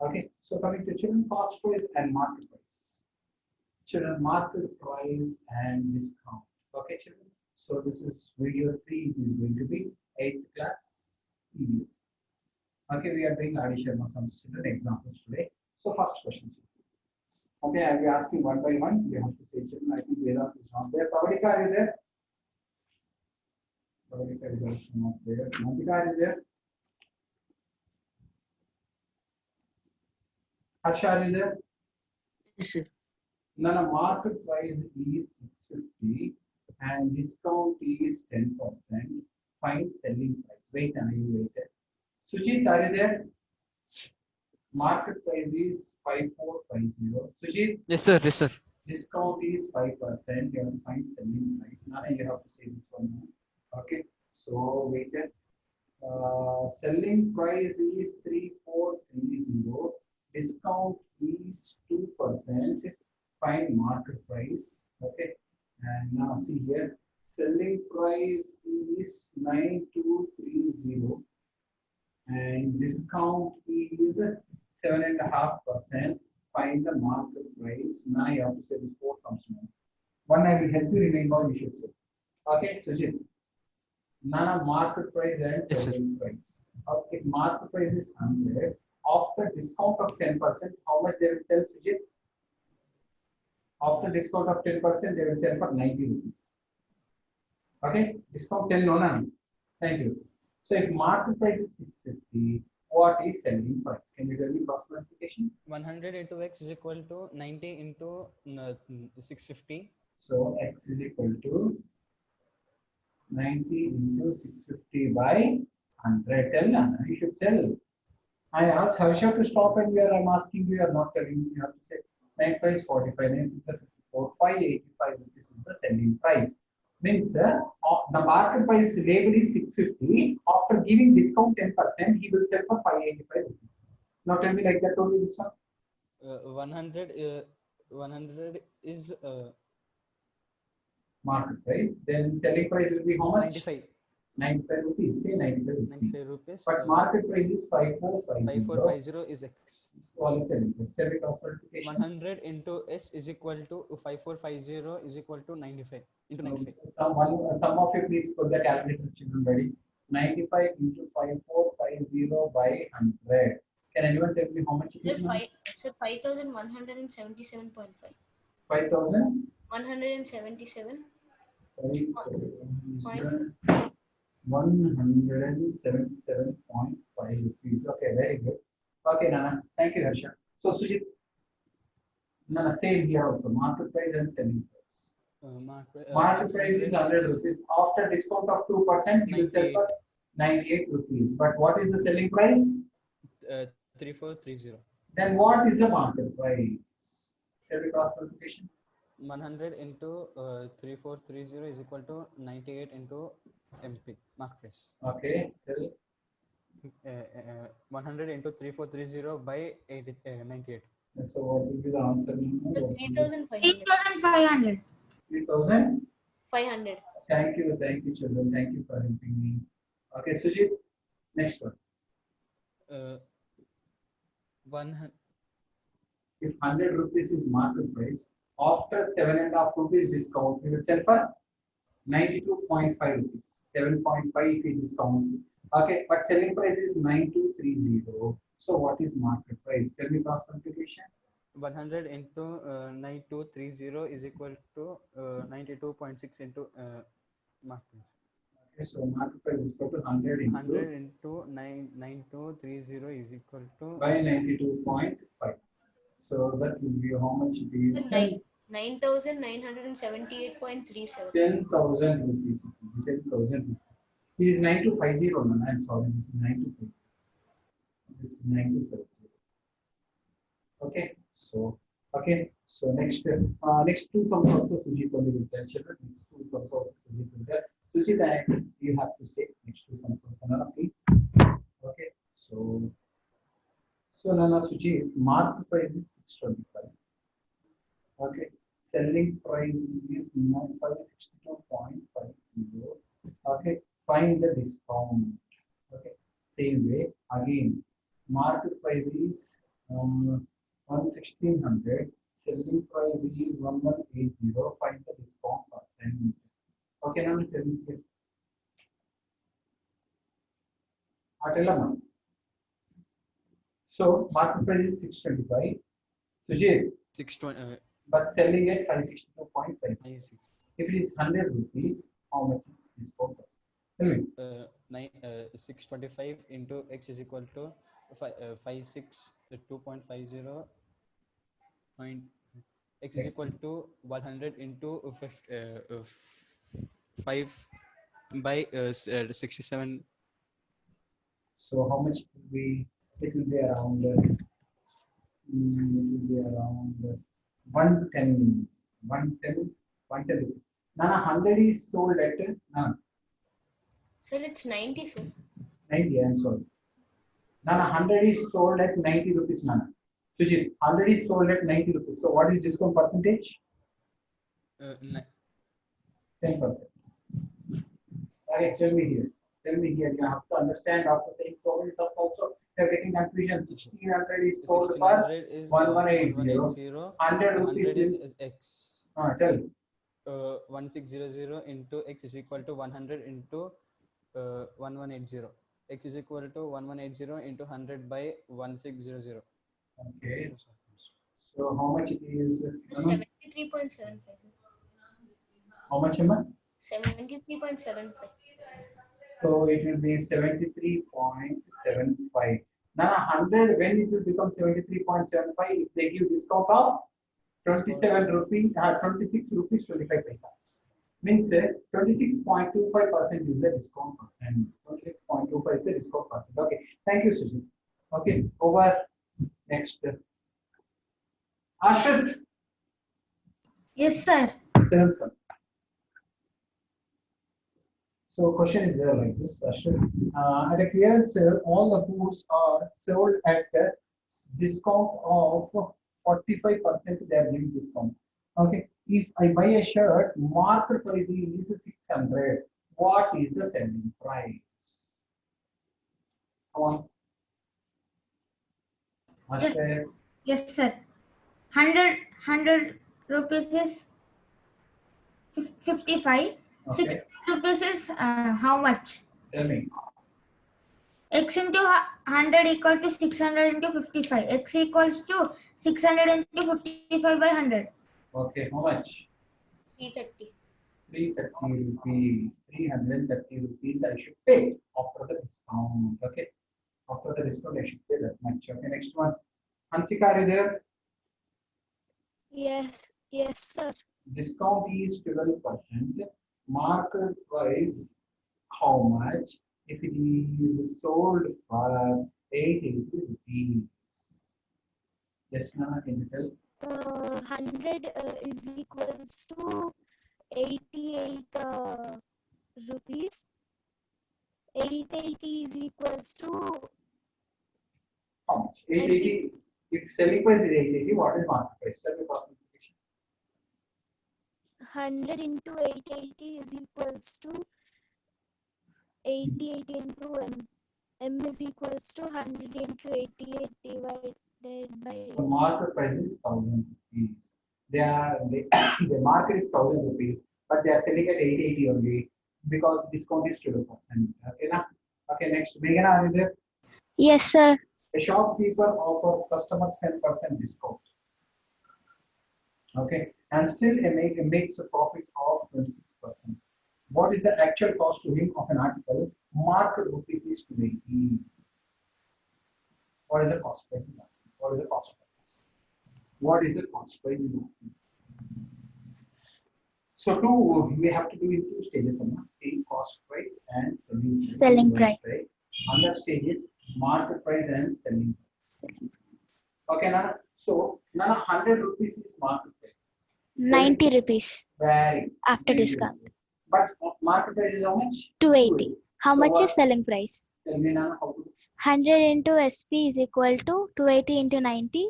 Okay, so coming to children cost price and market price. Children market price and discount. Okay, children. So this is video 3 is going to be 8th class series. Okay, we are doing addition of some student examples today. So first question. Okay, I'll be asking one by one. You have to say children. I think Vedant is not there. Pravalika, are you there? Pravalika is also not there. Monika, are you there? Harsha, are you there? Yes, sir. Now, market price is 650 and discount is 10%. Find selling price. Wait, and you waited. Sujit, are you there? Market price is 5450. Sujit, Yes, sir. Yes, sir. discount is 5%. You have to find selling price. Now you have to say this one. Okay. So waited. Selling price is 3430. Discount is 2%. Find market price. Okay. And now see here. Selling price is 9230 and discount is 7.5%. Find the market price. Now you have to say this four comes now. One I will help you remember you should say. Okay, Sujit. Nana market price and Yes, sir. selling price. If market price is 100, after discount of 10%, how much they will sell, Sujit? After discount of 10%, they will sell for 90 rupees. Okay, discount 10 no none. Thank you. So if market price is 650, what is selling price? Can you tell me cross multiplication? 100 into x is equal to 90 into 650. So x is equal to 90 into 650 by 100. Tell me, you should sell. I asked Harsha to stop and I'm asking you, you are not telling me. You have to say 95 is 45, 9 is 54, 585 rupees is the selling price. Means the market price label is 650. After giving discount 10%, he will sell for 585 rupees. Now tell me like that only this one. 100 is Market price. Then selling price will be how much? 95. 95 rupees. Say 95 rupees. 95 rupees. But market price is 5450. 5450 is x. So all is selling price. Tell me cross multiplication. 100 into s is equal to 5450 is equal to 95 into 95. Some of you please put the calculator children ready. 95 into 5450 by 100. Can anyone tell me how much it is? Sir, 5,177.5. 5,000? 177. 177.5 rupees. Okay, very good. Okay, Nana. Thank you, Harsha. So, Sujit, Nana, same here also. Market price and selling price. Market price is 100 rupees. After discount of 2%, you will sell for 98 rupees. But what is the selling price? 3430. Then what is the market price? Shall we cross multiplication? 100 into 3430 is equal to 98 into MP market price. Okay. 100 into 3430 by 98. So what will be the answer? 3,500. 3,500. 3,000? 500. Thank you, children. Thank you for helping me. Okay, Sujit, next one. 100. If 100 rupees is market price, after 7.5 rupees discount, we will sell for 92.5 rupees. 7.5 if we discount. Okay, but selling price is 9230. So what is market price? Tell me cross multiplication. 100 into 9230 is equal to 92.6 into market price. Okay, so market price is equal to 100 into 9230 is equal to by 92.5. So that will be how much it is? 9,978.37. 10,000 rupees. 10,000 rupees. It is 9250. No, I'm sorry. This is 9250. This is 9250. Okay. So next two sums also Sujit only will tell children. Next two sums also Sujit will tell. Sujit, you have to say next two sums of Kannada, please. Okay. So Nana Sujit, market price is 625. Okay. Selling price is 562.50. Okay. Find the discount. Okay. Same way again. Market price is 1600. Selling price is 1180. Find the discount percent. Okay, now tell me here. Tell me. So market price is 625. Sujit, 620. but selling at 562.5. I see. If it is 100 rupees, how much is discount percent? Tell me. 625 into x is equal to 2.50 point x is equal to 100 into 5 by 67. So how much will be? It will be around. It will be around 110, 110, 110. Nana, 100 is sold at Sir, it's 90, sir. 90. I'm sorry. Nana, 100 is sold at 90 rupees. Nana. Sujit, 100 is sold at 90 rupees. So what is discount percentage? 10%. Okay, tell me here. Tell me here. You have to understand after saying so many subs also. You're getting confusion. 1600 is sold for 1600 is 1180. 100 rupees 100 is is x. tell. 1600 into x is equal to 100 into 1180. X is equal to 1180 into 100 by 1600. Okay. So how much it is? 73.75. How much am I? 73.75. So it will be 73.75. Now 100 when it will become 73.75 if they give discount of 27 rupees, 26 rupees 25 paisa. Means 26.25% is the discount percent. 26.25 is the discount percent. Okay. Thank you, Suji. Okay. Over. Next. Ashit. Yes, sir. Seventh sir. So question is there like this, Ashit. At a clearance sale, all the goods are sold at a discount of 45%. They are giving discount. Okay. If I buy a shirt, market price is 600. What is the selling price? Come on. Ashit. Yes, sir. 100 rupees is 55. Okay. 60 rupees is how much? Tell me. X into 100 equal to 600 into 55. X equals to 600 into 55 by 100. Okay. How much? 330. 330 rupees. 330 rupees I should pay after the discount. Okay. After the discount, I should pay that much. Okay. Next one. Hansika, are you there? Yes, sir. Discount is 12%. Market price, how much? If it is sold for 880 rupees. Yes, Nana, can you tell? 100 is equals to 88 rupees. 880 is equals to How much? 880. If selling price is 880, what is market price? Tell me cost multiplication. 100 into 880 is equals to 88 into M. M is equals to 100 into 88 divided by The market price is 1000 rupees. The market is 1000 rupees, but they are selling at 880 only because discount is 12%. Okay, na? Okay, next. Meghana, are you there? Yes, sir. A shopkeeper offers customers 10% discount. Okay, and still makes a profit of 26%. What is the actual cost to him of an article? Market rupees is 280. What is the cost price? What is the cost price? What is the cost price? So we have to do in two stages. See cost price and Selling price. Other stage is market price and selling price. Okay, Nana. So Nana, 100 rupees is market price. 90 rupees Very after 90 discount. rupees. But market price is how much? 280. How So much what- is selling price? Tell me, Nana, how to do. 100 into SP is equal to 280 into 90.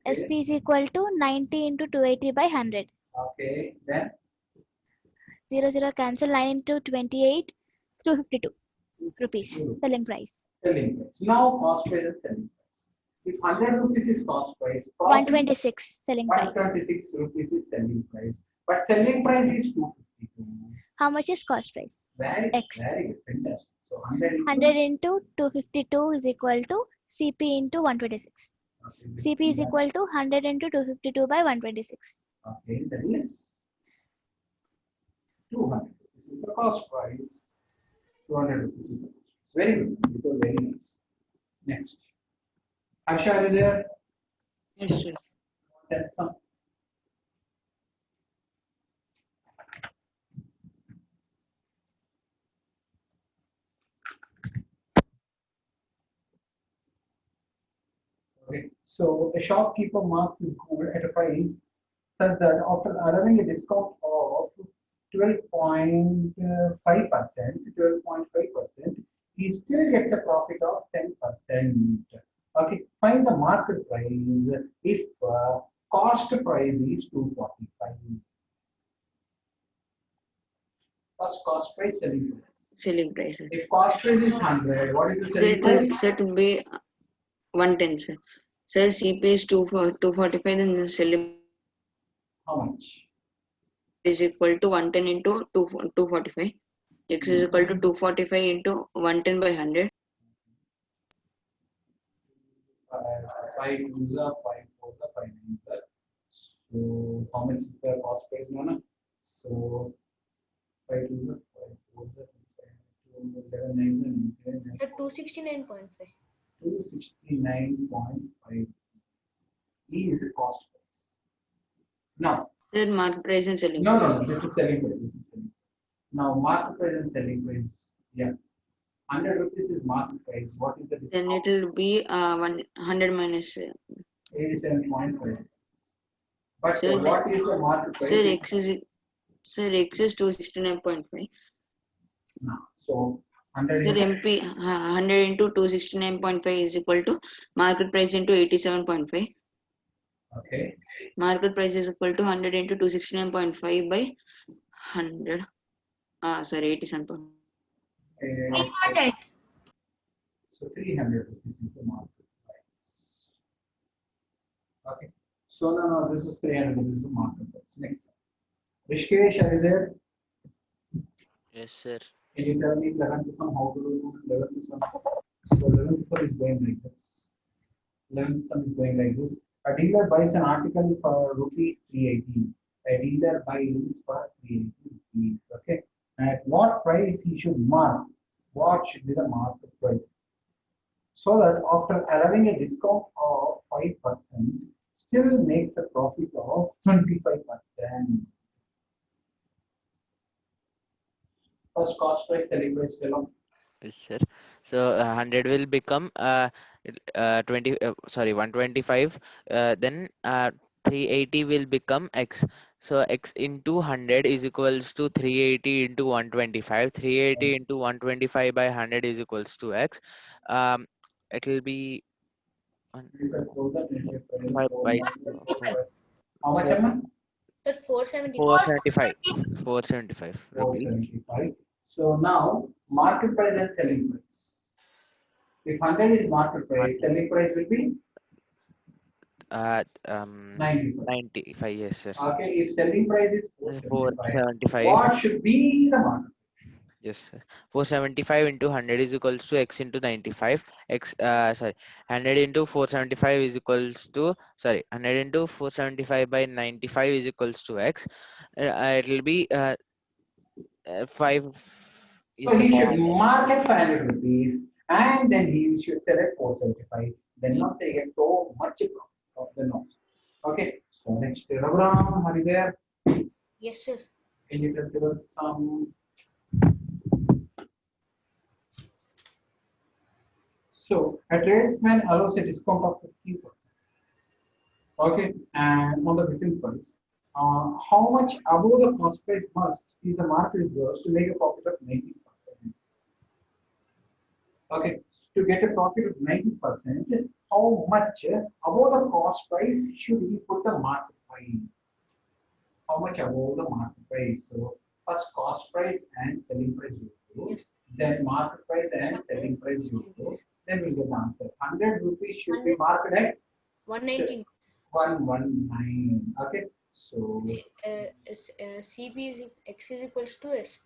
Okay. SP is equal to 90 into 280 by 100. Okay, then 0 cancel. 9 into 28 is 252 rupees selling price. selling price. Now cost price and selling price. If 100 rupees is cost price, 126 selling price. 126 rupees is selling price. But selling price is 252. How much is cost price? Very, X. very good. Fantastic. So 100 into 100 into 252 is equal to CP into 126. okay, CP is equal to 100 into 252 by 126. okay, that is 200. This is the cost price. 200 rupees is the cost price. Very good. It was very nice. Next. Harsha, are you there? Yes, sir. That's some. Okay. So a shopkeeper marks his good at a price such that after allowing a discount of 12.5%, he still gets a profit of 10%. Okay, find the market price if cost price is 245. First cost price, selling price. Selling price, sir. If cost price is 100, what is the Sir, selling price? it will be 110, sir. Sir, CP is 245, then the selling How much? is equal to 110 into 245. X is equal to 245 into 110 by 100. 5 2s are 5 4s are 5 9s are. So how much is the cost price, Nana? So 5 2s are 5 4s are 11 9s are 269.5. 269.5 is cost price. Now, Sir, market price and selling no, price. this is selling price. This is selling price. Now, market price and selling price. Yeah. 100 rupees is market price. What is the Then discount? it will be 100 minus. 87.5. But Sir, what is the market price? Sir, X is 269.5. Now, so 100 Sir, into MP 100 into 269.5 is equal to market price into 87.5. okay. Market price is equal to 100 into 269.5 by 100. Sorry, 87. 300. So 300 rupees is the market price. Okay. So no, this is 300. This is the market price. Next. Rishikesh, are you there? Yes, sir. Can you tell me 11th sum how to do 11th sum? So 11th sum is going like this. 11th sum is going like this. A dealer buys an article for rupees 380. A dealer buys for 380 rupees. Okay. At what price he should mark? What should be the market price? So that after allowing a discount of 5%, still makes a profit of 25%. First cost price, selling price, still on. Yes, sir. So 100 will become 125. Then 380 will become X. So X into 100 is equals to 380 into 125. 380 into 125 by 100 is equals to X. It will be You can close that and check the 5 by how much so amount? That 475. 475. 475 rupees. 475. So now market price and selling price. If 100 is market price, selling price will be 95. 95. Yes, sir. Okay, if selling price is 475, 475. what should be the market? Yes, sir. 475 into 100 is equals to X into 95. 100 into 475 is equals to, 100 into 475 by 95 is equals to X. It will be 5 So is he should 500. mark at 500 rupees and then he should sell at 475. Then not they get so much of the notes. Okay, so next Raghuram, are you there? Yes, sir. Can you consider some? So a tradesman allows a discount of 50%. Okay, and on the retail price, how much above the cost price must is the market is worth to make a profit of 90%? Okay, to get a profit of 90%, how much above the cost price should he put the market price? How much above the market price? So first cost price and selling price will go. Yes. then market price and selling price ratio, then we'll get the answer. 100 rupees should be marked at 119. 119. Okay, so CP is X is equals to S.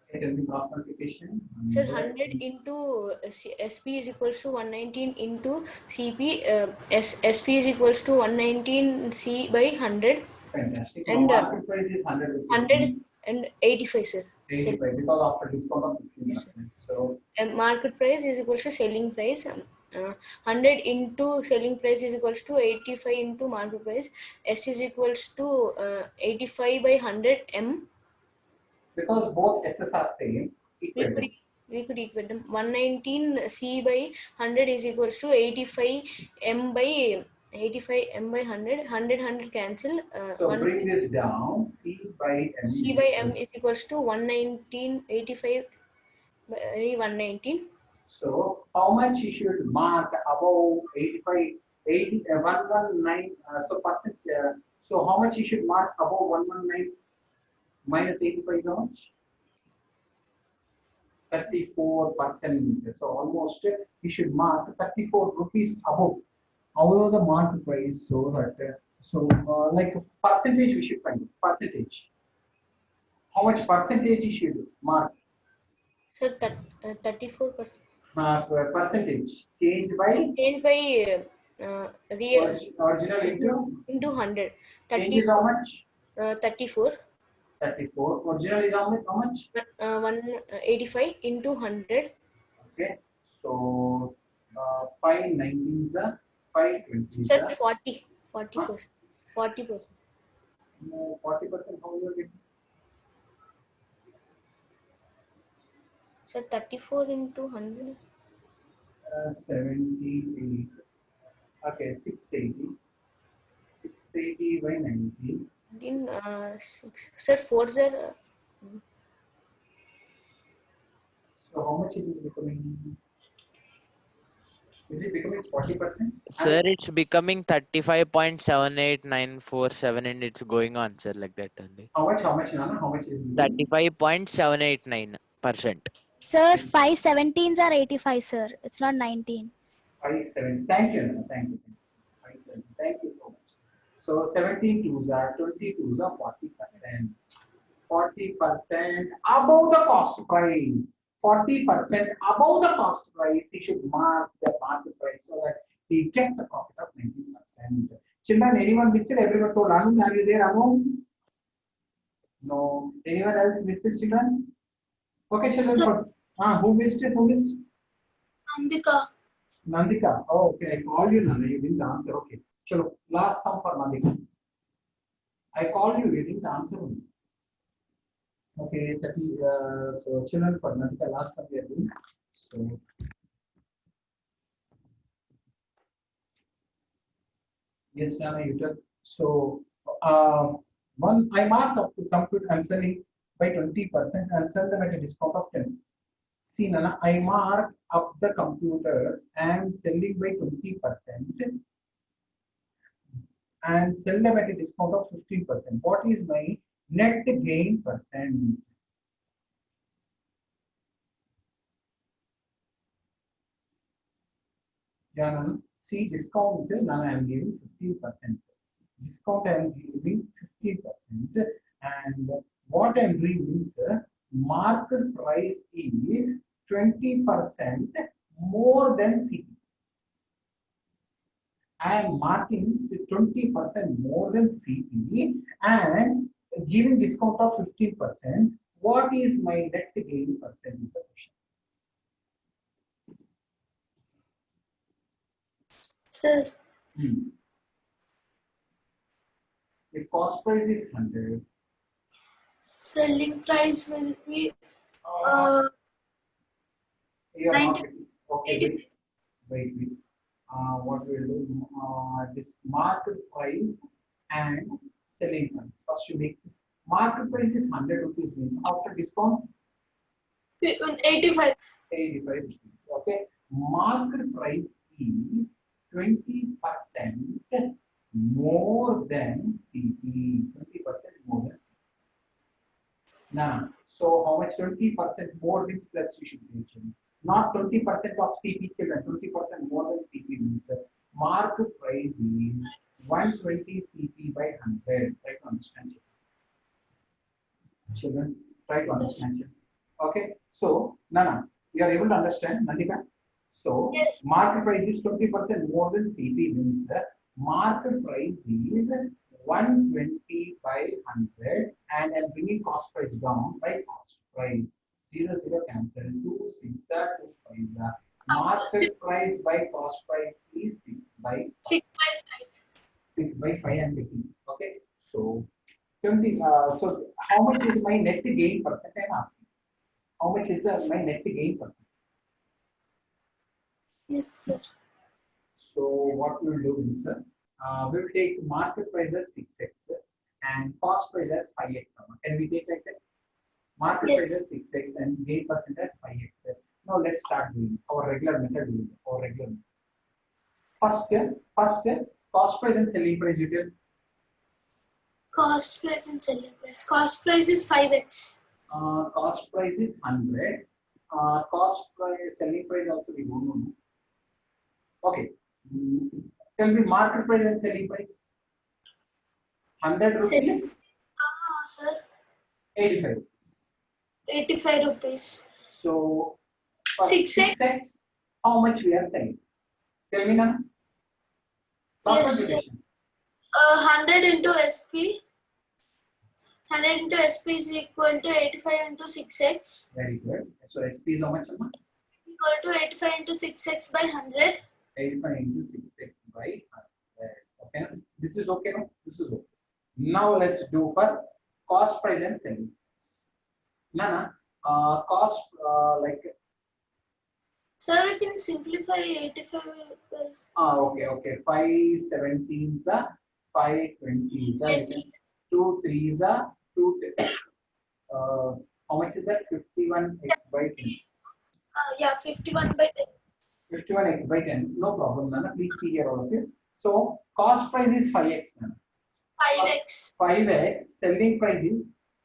okay, tell me cross multiplication. Sir, 100 into SP is equals to 119 into CP. SP is equals to 119 C by 100. Fantastic. And Market price is 100 rupees. 100 and 85, sir. 85 because after discount of 15%. Yes, sir. So And market price is equals to selling price. 100 into selling price is equals to 85 into market price. S is equals to 85 by 100 M. because both X's are same, equal to. We could equate them. 119 C by 100 is equals to 85 M by 100. 100 cancel. So bring this down. C by M. C by M is equals to 119 85 by 119. So how much you should mark above 85, 80, 119, so percent, so how much you should mark above 119 minus 85 is how much? 34%. So almost you should mark 34 rupees above. However, the market price so that like percentage we should find percentage. How much percentage you should mark? Sir, 34%. Percentage change by Change by real original into 100. change is how much? 34. 34. Original is how much? 185 into 100. Okay. So 519 is a 520 is Sir, a 40%. 40%. 40% how you are getting? Sir, 34 into 100. 78. Okay, 680. 680 by 90. In 6. Sir, 4 sir. So how much it is becoming? Is it becoming 40%? Sir, it's becoming 35.78947 and it's going on, sir, like that only. How much, Nana? How much is it? 35.789%. Sir, 517s are 85, sir. It's not 19. 57. Thank you, Nana. Thank you. 57. Thank you so much. So 17 twos are 22s are 40%. 40% above the cost price. 40% above the cost price, he should mark the market price so that he gets a profit of 19%. Children, anyone missed it? Everyone told Anu, are you there, Anu? No. Anyone else missed it, children? Okay, children. Who missed it? Who missed? Nandika. Nandika. Oh, okay. I called you, Nana. You didn't answer. Okay. Chalo, last sum for Nandika. I called you. You didn't answer me. Okay, 30. So children for Nandika, last sum we are doing. So yes, Nana, you took. So one I marked up to compute. I'm selling by 20% and sell them at a discount of 10. See, Nana, I mark up the computers and selling by 20% and sell them at a discount of 15%. What is my net gain percent? Yeah, Nana. See, discount, Nana, I am giving 15%. Discount, I am giving 50%. And what I am doing is market price is 20% more than CP. I am marking 20% more than CP and giving discount of 15%. What is my net gain percent? Is the question. Sir, If cost price is 100, selling price will be you are 90. not getting, okay, wait. What we will do, this market price and selling price. First you make this. Market price is 100 rupees means after discount 85. 85 rupees. Okay. Market price is 20% more than CP. 20% more than CP. Now, So how much? 20% more means plus you should mention. Not 20% of CP children, 20% more than CP means market price is 120 CP by 100. Try to understand. Children, try to understand. Okay. So, Nana, you are able to understand, Nandika? So, Yes. market price is 20% more than CP means market price is 120 by 100 and I'm bringing cost price down by cost price. 0, 0 cancel. 2, 6, 2, 5. Market price by cost price is 6 by 6 by 5. 6 by 5 and 15. Okay. So, 20. So, how much is my net gain percent? I'm asking. How much is my net gain percent? Yes, sir. So what we'll do is, we'll take market price as 6x and cost price as 5x. Can we take like that? Market price Yes. as 6x and gain percent as 5x. Now let's start doing our regular method. Our regular method. First, cost price and selling price you tell. Cost price and selling price. Cost price is 5x. Cost price is 100. Cost price, selling price also we don't know. Okay. Tell me market price and selling price. 100 rupees. Sir. 85 rupees. 85 rupees. So for 6x. 6x, how much we are selling? Tell me now. Yes, sir. Calculation. 100 into SP. 100 into SP is equal to 85 into 6x. Very good. So SP is how much? Equal to 85 into 6x by 100. 85 into 6x by 100. Okay. This is okay. No? This is okay. Now let's do for cost price and selling price. Nana, cost like. Sir, you can simplify 85 plus. Okay. 5 17s are 5 20s are 2 3s are 2 how much is that? 51x by 10. Yeah, 51 by 10. 51x by 10. No problem, Nana. Please see here all of you. So cost price is 5x, Nana. 5x 5x, selling price is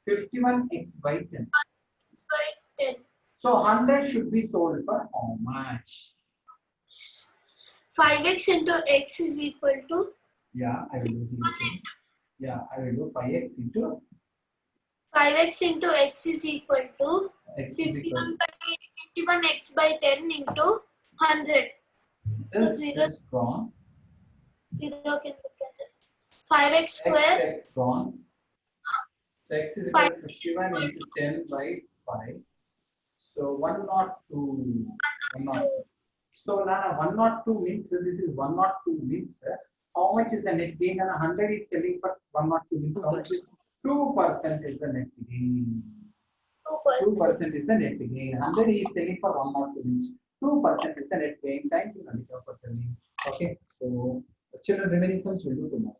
51x by 10. by 10. So 100 should be sold for how much? 5x into x is equal to Yeah, I will do here. Yeah, I will do 5x into 5x into x is equal to x is equal 51x by 10 into 100. So to 0 this gone. can be cancelled. 5x square. X gone. So x is equal to 51 into 10 by 5. So 102. 102. So Nana, 102 means this is 102 means how much is the net gain? And 100 is selling for 102 means how much is 2% is the net gain. 2% is the net gain. 100 is selling for 102 means 2% is the net gain. Thank you, Nandika, for telling. Okay, so children remaining sums will do tomorrow.